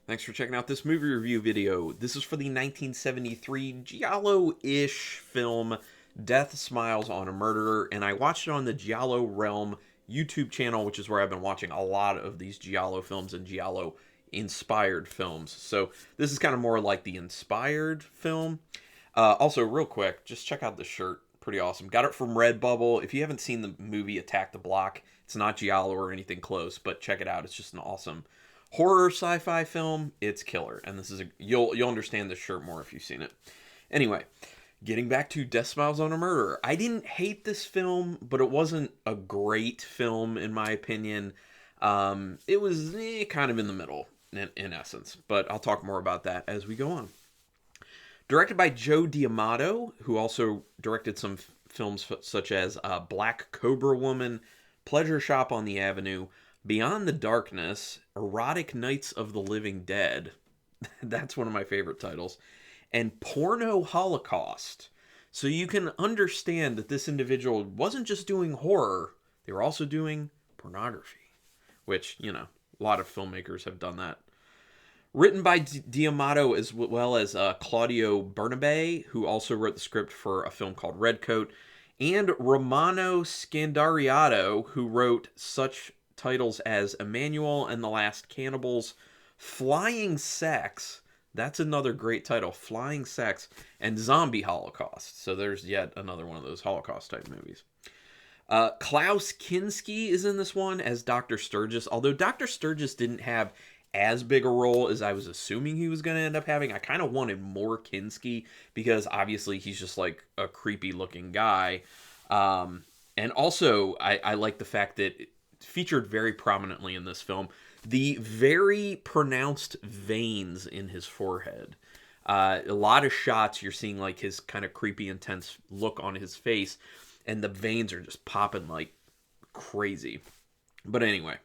Thanks for checking out this movie review video. This is for the 1973 giallo-ish film Death Smiles on a Murderer, and I watched it on the Giallo Realm YouTube channel, which is where I've been watching a lot of these giallo films and giallo-inspired films. So this is kind of more like the inspired film. Also, real quick, just check out the shirt. Pretty awesome. Got it from Redbubble. If you haven't seen the movie Attack the Block, it's not giallo or anything close, but check it out. It's just an awesome horror sci-fi film. It's killer, and this is you'll understand this shirt more if you've seen it. Anyway, getting back to Death Smiles on a Murderer. I didn't hate this film, but it wasn't a great film in my opinion. It was kind of in the middle in essence, but I'll talk more about that as we go on. Directed by Joe D'Amato, who also directed some films such as Black Cobra Woman, Pleasure Shop on the Avenue, Beyond the Darkness, Erotic Nights of the Living Dead. That's one of my favorite titles. And Porno Holocaust. So you can understand that this individual wasn't just doing horror, they were also doing pornography. Which, a lot of filmmakers have done that. Written by D'Amato as well as Claudio Bernabei, who also wrote the script for a film called Redcoat, and Romano Scandariato, who wrote such titles as Emmanuel and the Last Cannibals, Flying Sex, that's another great title, Flying Sex, and Zombie Holocaust. So there's yet another one of those Holocaust type movies. Klaus Kinski is in this one as Dr. Sturgis, although Dr. Sturgis didn't have as big a role as I was assuming he was going to end up having. I kind of wanted more Kinski because obviously he's just like a creepy looking guy. And also I like the fact that it featured very prominently in this film the very pronounced veins in his forehead. A lot of shots you're seeing like his kind of creepy intense look on his face, and the veins are just popping like crazy. But anyway,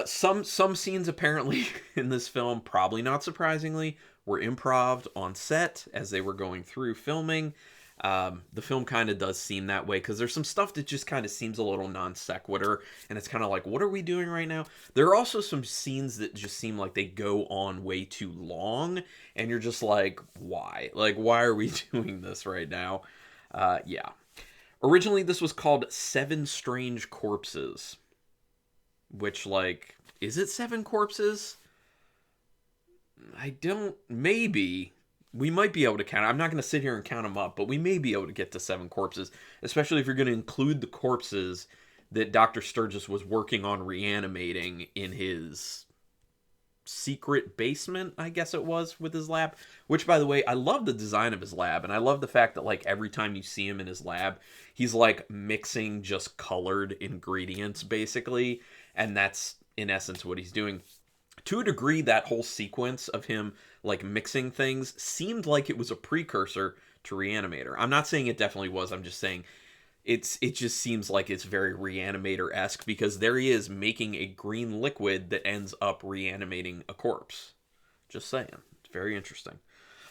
some scenes apparently in this film, probably not surprisingly, were improv on set as they were going through filming. The film kind of does seem that way because there's some stuff that just kind of seems a little non sequitur, and it's kind of like, what are we doing right now? There are also some scenes that just seem like they go on way too long, and you're just like, why? Like, why are we doing this right now? Yeah. Originally, this was called Seven Strange Corpses. Which, like, is it 7 corpses? I don't... Maybe. We might be able to count. I'm not going to sit here and count them up, but we may be able to get to 7 corpses. Especially if you're going to include the corpses that Dr. Sturgis was working on reanimating in his secret basement, I guess it was, with his lab. Which, by the way, I love the design of his lab, and I love the fact that, like, every time you see him in his lab, he's, like, mixing just colored ingredients, basically. And that's, in essence, what he's doing. To a degree, that whole sequence of him, like, mixing things seemed like it was a precursor to Reanimator. I'm not saying it definitely was. I'm just saying it just seems like it's very Reanimator-esque because there he is making a green liquid that ends up reanimating a corpse. Just saying. It's very interesting.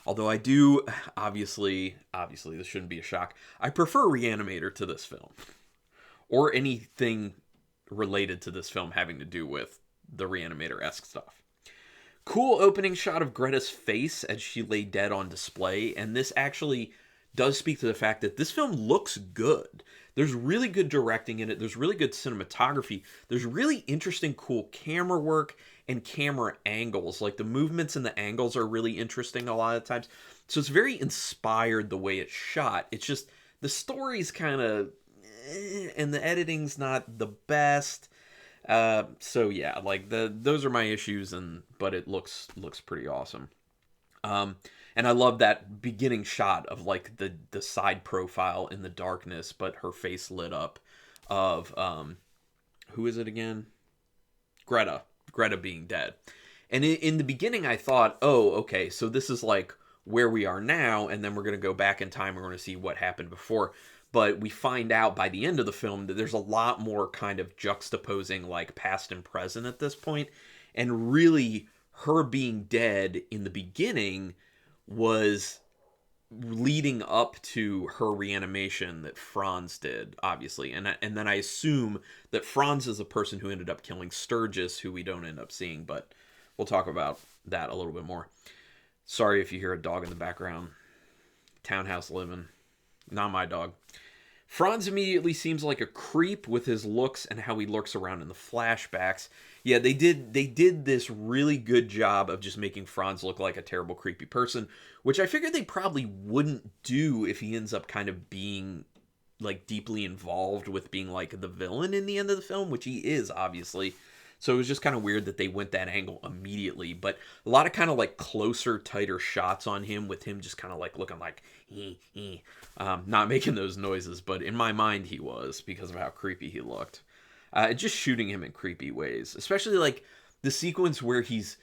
Although I do, obviously, this shouldn't be a shock, I prefer Reanimator to this film. Or anything related to this film having to do with the Reanimator-esque stuff. Cool opening shot of Greta's face as she lay dead on display, and this actually does speak to the fact that this film looks good. There's really good directing in it, there's really good cinematography, there's really interesting, cool camera work and camera angles. Like, the movements and the angles are really interesting a lot of times. So it's very inspired the way it's shot. It's just, the story's kind of... and the editing's not the best. So yeah, like those are my issues, but it looks pretty awesome. And I love that beginning shot of like the side profile in the darkness, but her face lit up of who is it again? Greta being dead. And in the beginning I thought, oh, okay, so this is like where we are now, and then we're going to go back in time, we're going to see what happened before. But we find out by the end of the film that there's a lot more kind of juxtaposing like past and present at this point. And really, her being dead in the beginning was leading up to her reanimation that Franz did, obviously. And then I assume that Franz is the person who ended up killing Sturgis, who we don't end up seeing, but we'll talk about that a little bit more. Sorry if you hear a dog in the background. Townhouse living. Not my dog. Franz immediately seems like a creep with his looks and how he lurks around in the flashbacks. Yeah, they did this really good job of just making Franz look like a terrible, creepy person, which I figured they probably wouldn't do if he ends up kind of being like deeply involved with being like the villain in the end of the film, which he is, obviously. So it was just kind of weird that they went that angle immediately. But a lot of kind of like closer, tighter shots on him with him just kind of like looking like, not making those noises. But in my mind, he was, because of how creepy he looked. Just shooting him in creepy ways. Especially like the sequence where he's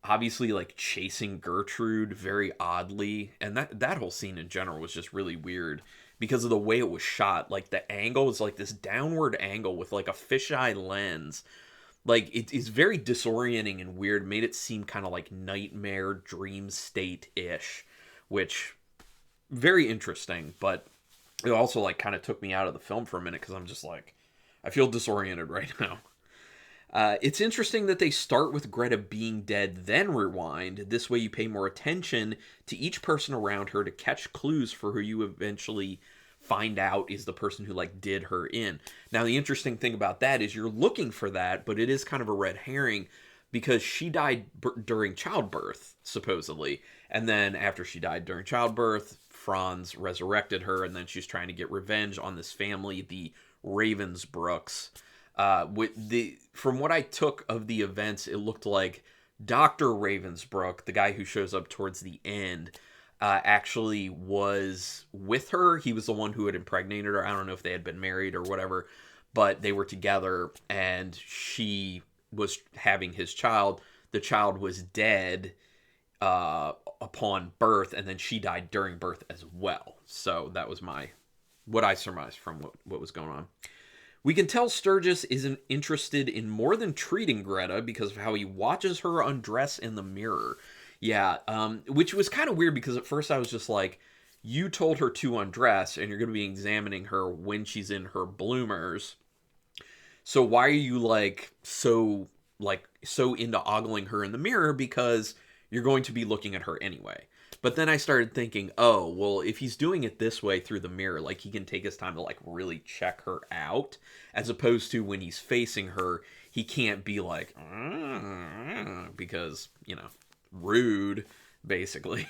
obviously like chasing Gertrude very oddly. And that whole scene in general was just really weird because of the way it was shot. Like the angle is like this downward angle with like a fisheye lens. Like, it is very disorienting and weird. Made it seem kind of like nightmare, dream state-ish, which, very interesting, but it also, like, kind of took me out of the film for a minute, because I'm just like, I feel disoriented right now. It's interesting that they start with Greta being dead, then rewind. This way you pay more attention to each person around her to catch clues for who you eventually find out is the person who like did her in. Now the interesting thing about that is you're looking for that, but it is kind of a red herring because she died during childbirth, supposedly. And then after she died during childbirth, Franz resurrected her, and then she's trying to get revenge on this family, the Ravensbrooks. From what I took of the events, it looked like Dr. Ravensbrook, the guy who shows up towards the end, actually was with her. He was the one who had impregnated her. I don't know if they had been married or whatever, but they were together, and she was having his child. The child was dead upon birth, and then she died during birth as well. So that was what I surmised from what was going on. We can tell Sturgis isn't interested in more than treating Greta because of how he watches her undress in the mirror. Yeah, which was kind of weird because at first I was just like, you told her to undress and you're going to be examining her when she's in her bloomers. So why are you so into ogling her in the mirror, because you're going to be looking at her anyway. But then I started thinking, oh, well, if he's doing it this way through the mirror, like he can take his time to like really check her out, as opposed to when he's facing her, he can't be like, because, rude, basically.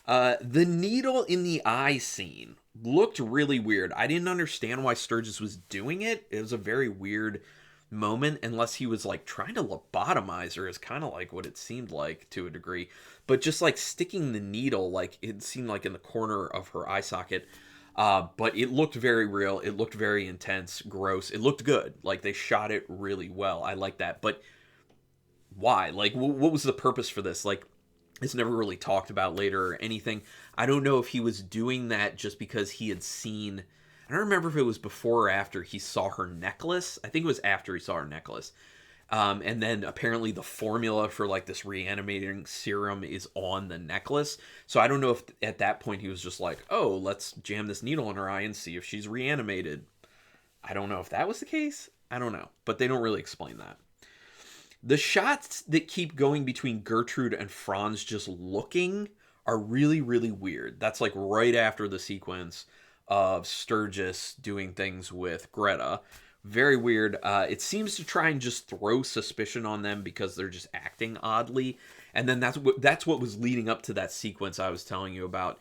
The needle in the eye scene looked really weird. I didn't understand why Sturgis was doing it. It was a very weird moment, unless he was like trying to lobotomize her, is kind of like what it seemed like to a degree. But just like sticking the needle, like it seemed like in the corner of her eye socket. But it looked very real. It looked very intense, gross. It looked good. Like they shot it really well. I like that. But why? Like, what was the purpose for this? Like, it's never really talked about later or anything. I don't know if he was doing that just because he had seen... I don't remember if it was before or after he saw her necklace. I think it was after he saw her necklace. And then apparently the formula for like this reanimating serum is on the necklace. So I don't know if at that point he was just like, oh, let's jam this needle in her eye and see if she's reanimated. I don't know if that was the case. I don't know. But they don't really explain that. The shots that keep going between Gertrude and Franz just looking are really, really weird. That's like right after the sequence of Sturgis doing things with Greta. Very weird. It seems to try and just throw suspicion on them because they're just acting oddly. And then that's what was leading up to that sequence I was telling you about.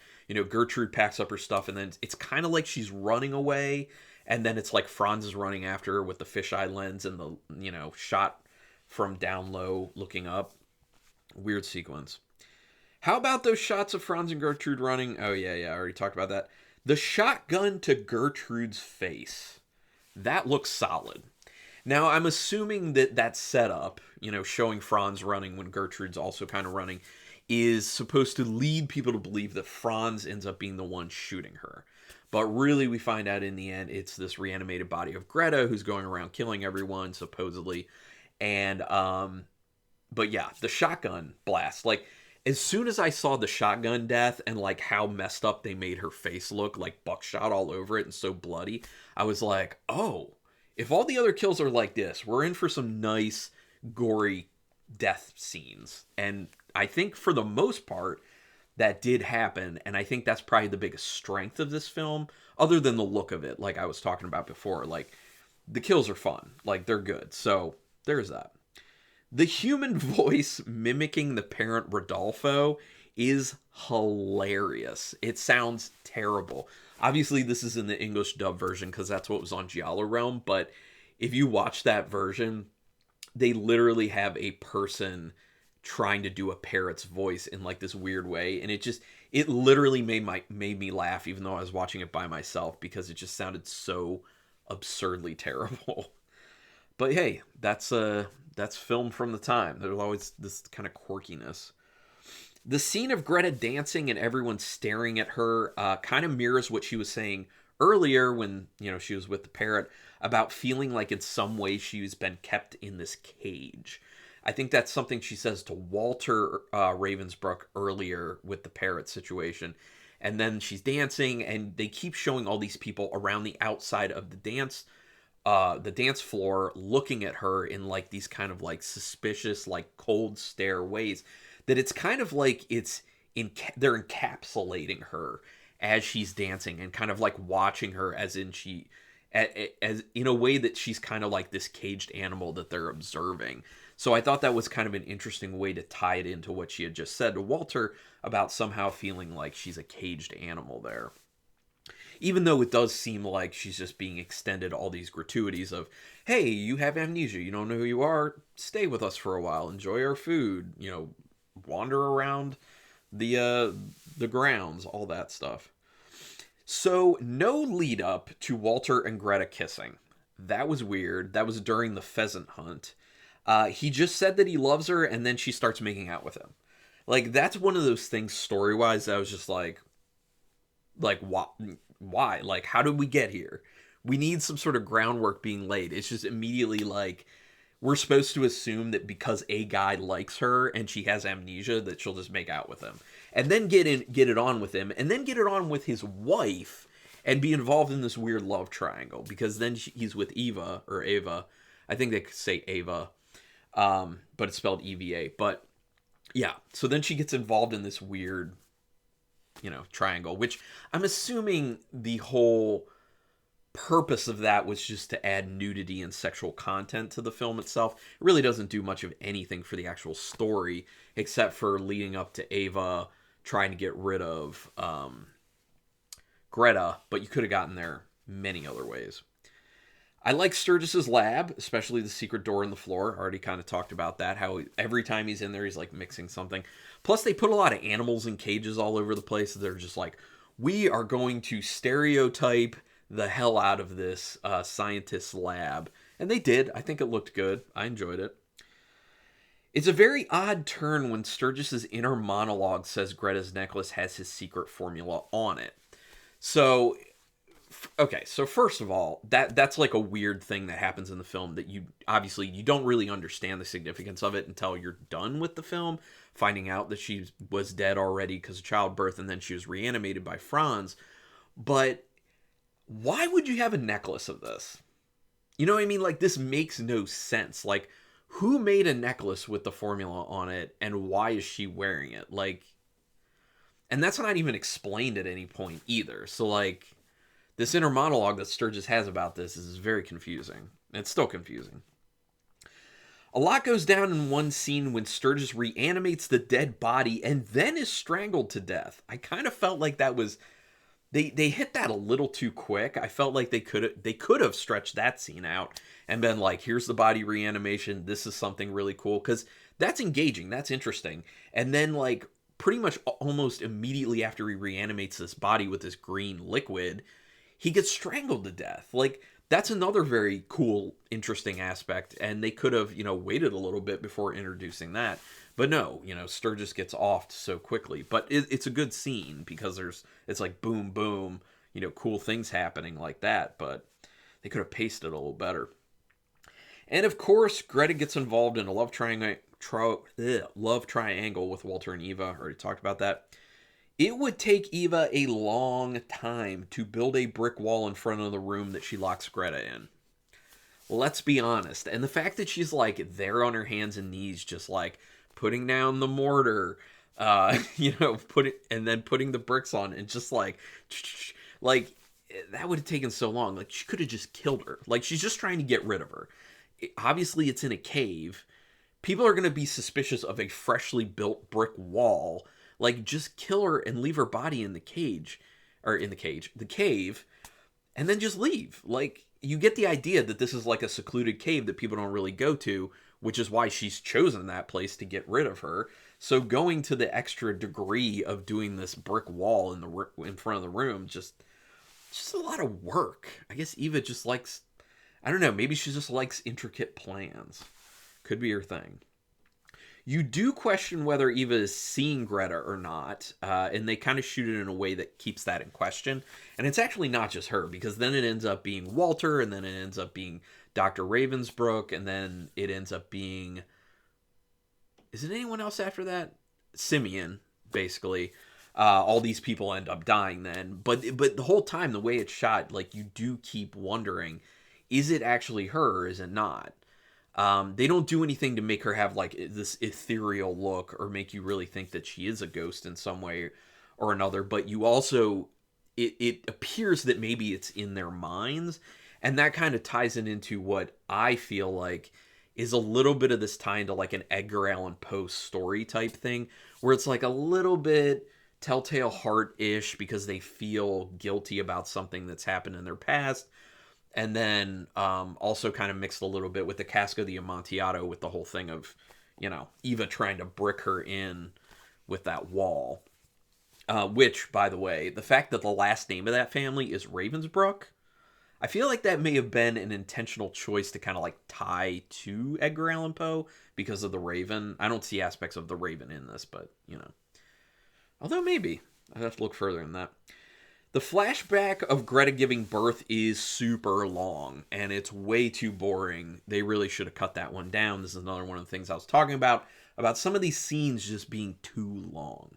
Gertrude packs up her stuff, and then it's kind of like she's running away. And then it's like Franz is running after her with the fisheye lens and the, shot from down low looking up. Weird sequence. How about those shots of Franz and Gertrude running? Oh, yeah, I already talked about that. The shotgun to Gertrude's face. That looks solid. Now, I'm assuming that setup, showing Franz running when Gertrude's also kind of running, is supposed to lead people to believe that Franz ends up being the one shooting her. But really, we find out in the end, it's this reanimated body of Greta who's going around killing everyone, supposedly. And, but yeah, the shotgun blast. Like, as soon as I saw the shotgun death and, like, how messed up they made her face look, like buckshot all over it and so bloody, I was like, oh, if all the other kills are like this, we're in for some nice, gory death scenes. And I think for the most part, that did happen. And I think that's probably the biggest strength of this film, other than the look of it, like I was talking about before. Like, the kills are fun. Like, they're good. So, there's that. The human voice mimicking the parent Rodolfo is hilarious. It sounds terrible. Obviously, this is in the English dub version because that's what was on Giallo Realm. But if you watch that version, they literally have a person trying to do a parrot's voice in like this weird way, and it literally made me laugh even though I was watching it by myself because it just sounded so absurdly terrible. But hey, that's film from the time. There's always this kind of quirkiness. The scene of Greta dancing and everyone staring at her kind of mirrors what she was saying earlier when, she was with the parrot, about feeling like in some way she's been kept in this cage. I think that's something she says to Walter Ravensbrook earlier with the parrot situation. And then she's dancing, and they keep showing all these people around the outside of the dance floor looking at her in like these kind of like suspicious, like cold stare ways. That it's kind of like they're encapsulating her as she's dancing and kind of like watching her as in a way that she's kind of like this caged animal that they're observing. So I thought that was kind of an interesting way to tie it into what she had just said to Walter about somehow feeling like she's a caged animal there. Even though it does seem like she's just being extended all these gratuities of, hey, you have amnesia, you don't know who you are, stay with us for a while, enjoy our food, wander around the grounds, all that stuff. So, no lead up to Walter and Greta kissing. That was weird. That was during the pheasant hunt. He just said that he loves her, and then she starts making out with him. Like, that's one of those things story-wise that I was just like, why? Like, how did we get here? We need some sort of groundwork being laid. It's just immediately like, we're supposed to assume that because a guy likes her and she has amnesia that she'll just make out with him. And then get it on with him, and then get it on with his wife, and be involved in this weird love triangle, because then he's with Eva, or Ava. I think they could say Ava, but it's spelled EVA. But yeah, so then she gets involved in this weird, triangle, which I'm assuming the whole purpose of that was just to add nudity and sexual content to the film itself. It really doesn't do much of anything for the actual story, except for leading up to Ava trying to get rid of Greta, but you could have gotten there many other ways. I like Sturgis's lab, especially the secret door in the floor. Already kind of talked about that, how every time he's in there, he's like mixing something. Plus, they put a lot of animals in cages all over the place. They're just like, we are going to stereotype the hell out of this scientist's lab. And they did. I think it looked good. I enjoyed it. It's a very odd turn when Sturgis's inner monologue says Greta's necklace has his secret formula on it. So, okay, so first of all, that's like a weird thing that happens in the film that you don't really understand the significance of it until you're done with the film, finding out that she was dead already because of childbirth, and then she was reanimated by Franz. But why would you have a necklace of this? You know what I mean? Like, this makes no sense. Like, who made a necklace with the formula on it, and why is she wearing it? Like, and that's not even explained at any point either. So, like, this inner monologue that Sturgis has about this is very confusing. It's still confusing. A lot goes down in one scene when Sturgis reanimates the dead body and then is strangled to death. I kind of felt like that was... They hit that a little too quick. I felt like they could have stretched that scene out and been like, here's the body reanimation. This is something really cool. Because that's engaging. That's interesting. And then, like, pretty much almost immediately after he reanimates this body with this green liquid, he gets strangled to death. Like, that's another very cool, interesting aspect. And they could have, waited a little bit before introducing that. But no, Sturgis gets offed so quickly. But it's a good scene because it's like boom, boom, cool things happening like that. But they could have paced it a little better. And of course, Greta gets involved in a love triangle with Walter and Eva. I already talked about that. It would take Eva a long time to build a brick wall in front of the room that she locks Greta in. Let's be honest. And the fact that she's like there on her hands and knees, just like putting down the mortar, and then putting the bricks on, and just like that would have taken so long. Like, she could have just killed her. Like, she's just trying to get rid of her. Obviously, it's in a cave. People are going to be suspicious of a freshly built brick wall. Like, just kill her and leave her body in the the cave, and then just leave. Like, you get the idea that this is like a secluded cave that people don't really go to, which is why she's chosen that place to get rid of her. So going to the extra degree of doing this brick wall in front of the room, just a lot of work. I guess Eva just likes, I don't know, maybe she just likes intricate plans. Could be her thing. You do question whether Eva is seeing Greta or not, and they kind of shoot it in a way that keeps that in question. And it's actually not just her, because then it ends up being Walter, and then it ends up being Dr. Ravensbrook, and then it ends up being... Is it anyone else after that? Simeon, basically. All these people end up dying then. But the whole time, the way it's shot, like, you do keep wondering, is it actually her or is it not? They don't do anything to make her have like this ethereal look or make you really think that she is a ghost in some way or another, but you also, it appears that maybe it's in their minds, and that kind of ties it into what I feel like is a little bit of this tie into like an Edgar Allan Poe story type thing, where it's like a little bit Telltale Heart-ish because they feel guilty about something that's happened in their past. And then also kind of mixed a little bit with the Casco di Amontillado, with the whole thing of, Eva trying to brick her in with that wall. Which, by the way, the fact that the last name of that family is Ravensbrook, I feel like that may have been an intentional choice to kind of like tie to Edgar Allan Poe because of the Raven. I don't see aspects of the Raven in this, but, Although maybe. I'd have to look further than that. The flashback of Greta giving birth is super long, and it's way too boring. They really should have cut that one down. This is another one of the things I was talking about some of these scenes just being too long.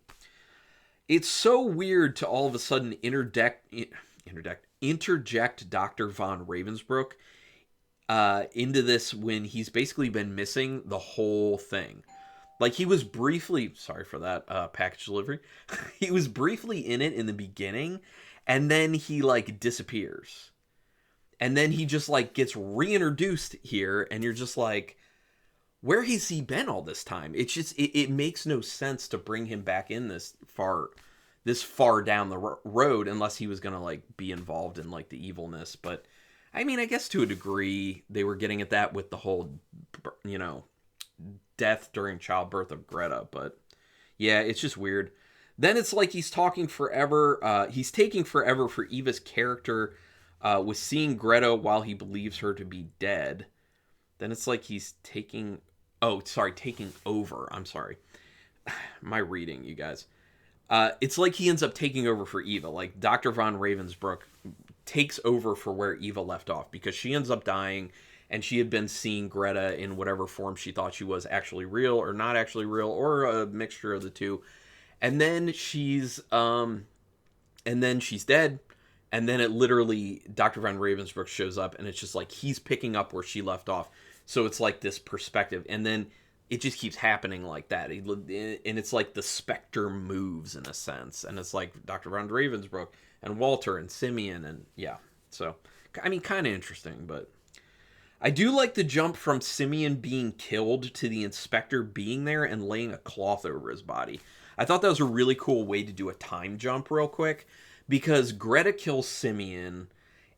It's so weird to all of a sudden interject Dr. von Ravensbrook into this when he's basically been missing the whole thing. Like, he was briefly, sorry for that package delivery, he was briefly in it in the beginning, and then he, like, disappears. And then he just, like, gets reintroduced here, and you're just like, where has he been all this time? It's just, it makes no sense to bring him back in this far down the road, unless he was going to, like, be involved in, like, the evilness. But, I mean, I guess to a degree, they were getting at that with the whole, death during childbirth of Greta. But yeah, it's just weird. Then it's like he's talking forever. He's taking forever for Eva's character with seeing Greta while he believes her to be dead. Then it's like he's taking over. I'm sorry. My reading, you guys. It's like he ends up taking over for Eva. Like, Dr. von Ravensbrook takes over for where Eva left off, because she ends up dying, and she had been seeing Greta in whatever form she thought she was, actually real or not actually real, or a mixture of the two. And then she's dead. And then it literally, Dr. von Ravensbrook shows up, and it's just like he's picking up where she left off. So it's like this perspective. And then it just keeps happening like that. And it's like the specter moves in a sense. And it's like Dr. von Ravensbrook and Walter and Simeon. And yeah. So, I mean, kind of interesting, but I do like the jump from Simeon being killed to the inspector being there and laying a cloth over his body. I thought that was a really cool way to do a time jump real quick, because Greta kills Simeon,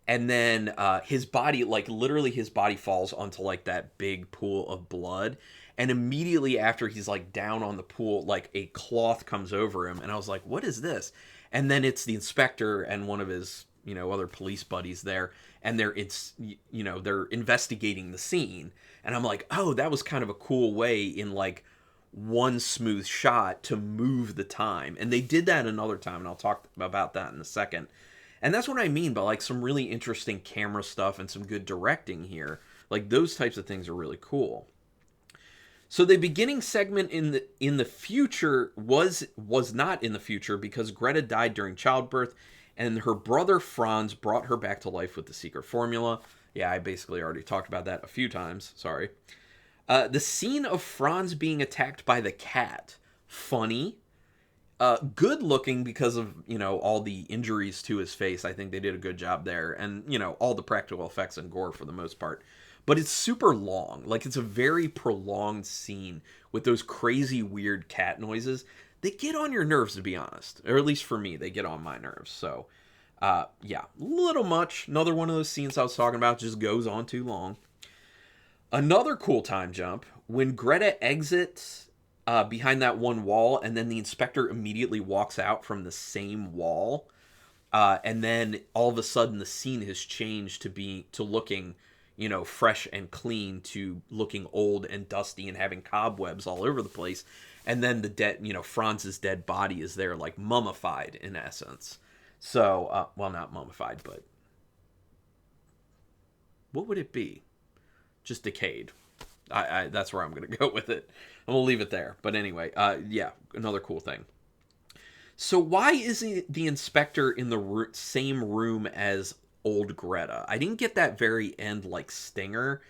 and then his body, like literally his body falls onto like that big pool of blood, and immediately after he's like down on the pool, like a cloth comes over him, and I was like, what is this? And then it's the inspector and one of his other police buddies there, and they're investigating the scene, and I'm like, oh, that was kind of a cool way in like one smooth shot to move the time. And they did that another time, and I'll talk about that in a second. And that's what I mean by like some really interesting camera stuff and some good directing here. Like, those types of things are really cool. So the beginning segment in the future was not in the future, because Greta died during childbirth, and her brother Franz brought her back to life with the secret formula. Yeah, I basically already talked about that a few times. Sorry. The scene of Franz being attacked by the cat. Funny. Good looking because of, all the injuries to his face. I think they did a good job there. And, all the practical effects and gore for the most part. But it's super long. Like, it's a very prolonged scene with those crazy, weird cat noises. They get on your nerves, to be honest. Or at least for me, they get on my nerves. So, yeah, little much. Another one of those scenes I was talking about just goes on too long. Another cool time jump, when Greta exits behind that one wall, and then the inspector immediately walks out from the same wall, and then all of a sudden the scene has changed to looking, fresh and clean, to looking old and dusty and having cobwebs all over the place, and then the Franz's dead body is there, like mummified in essence. So, well, not mummified, but what would it be? Just decayed. That's where I'm going to go with it. And we'll leave it there. But anyway, yeah, another cool thing. So why isn't the inspector in the same room as old Greta? I didn't get that very end, like, stinger.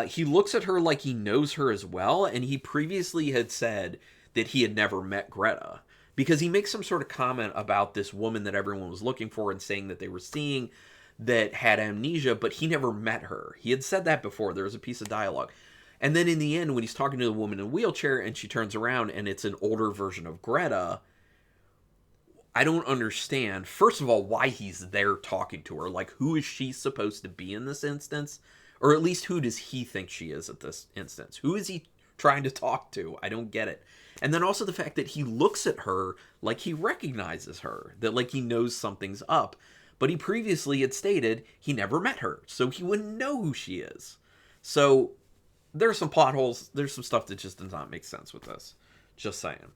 He looks at her like he knows her as well, and he previously had said that he had never met Greta. Because he makes some sort of comment about this woman that everyone was looking for and saying that they were seeing that had amnesia, but he never met her. He had said that before. There was a piece of dialogue. And then in the end, when he's talking to the woman in a wheelchair and she turns around and it's an older version of Greta, I don't understand, first of all, why he's there talking to her. Like, who is she supposed to be in this instance? Or at least who does he think she is at this instance? Who is he trying to talk to? I don't get it. And then also the fact that he looks at her like he recognizes her, that like he knows something's up. But he previously had stated he never met her, so he wouldn't know who she is. So there's some plot holes. There's some stuff that just does not make sense with this. Just saying.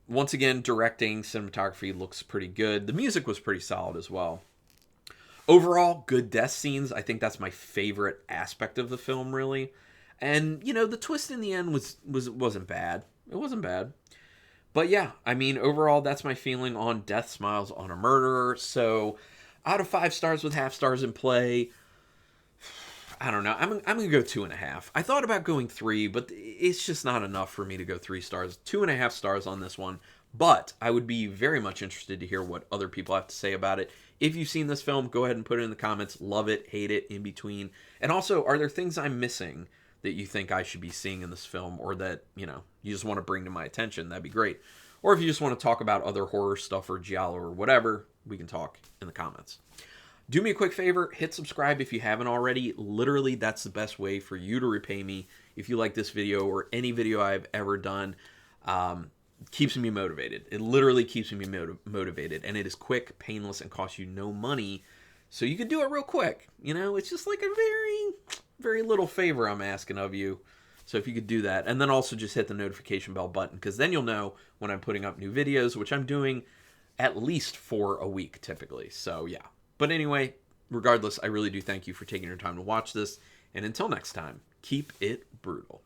Once again, directing, cinematography looks pretty good. The music was pretty solid as well. Overall, good death scenes. I think that's my favorite aspect of the film, really. And, the twist in the end wasn't bad. It wasn't bad. But yeah, I mean, overall, that's my feeling on Death Smiles on a Murderer. So, out of 5 stars with half stars in play, I don't know. I'm going to go 2.5. I thought about going 3, but it's just not enough for me to go 3 stars. 2.5 stars on this one. But I would be very much interested to hear what other people have to say about it. If you've seen this film, go ahead and put it in the comments. Love it, hate it, in between. And also, are there things I'm missing that you think I should be seeing in this film, or that, you just want to bring to my attention? That'd be great. Or if you just want to talk about other horror stuff or giallo or whatever, we can talk in the comments. Do me a quick favor, hit subscribe if you haven't already. Literally, that's the best way for you to repay me if you like this video or any video I've ever done. Keeps me motivated. It literally keeps me motivated, and it is quick, painless, and costs you no money, so you can do it real quick. It's just like a very, very little favor I'm asking of you. So if you could do that, and then also just hit the notification bell button, because then you'll know when I'm putting up new videos, which I'm doing at least 4 a week typically. So yeah. But anyway, regardless, I really do thank you for taking your time to watch this, and until next time, keep it brutal.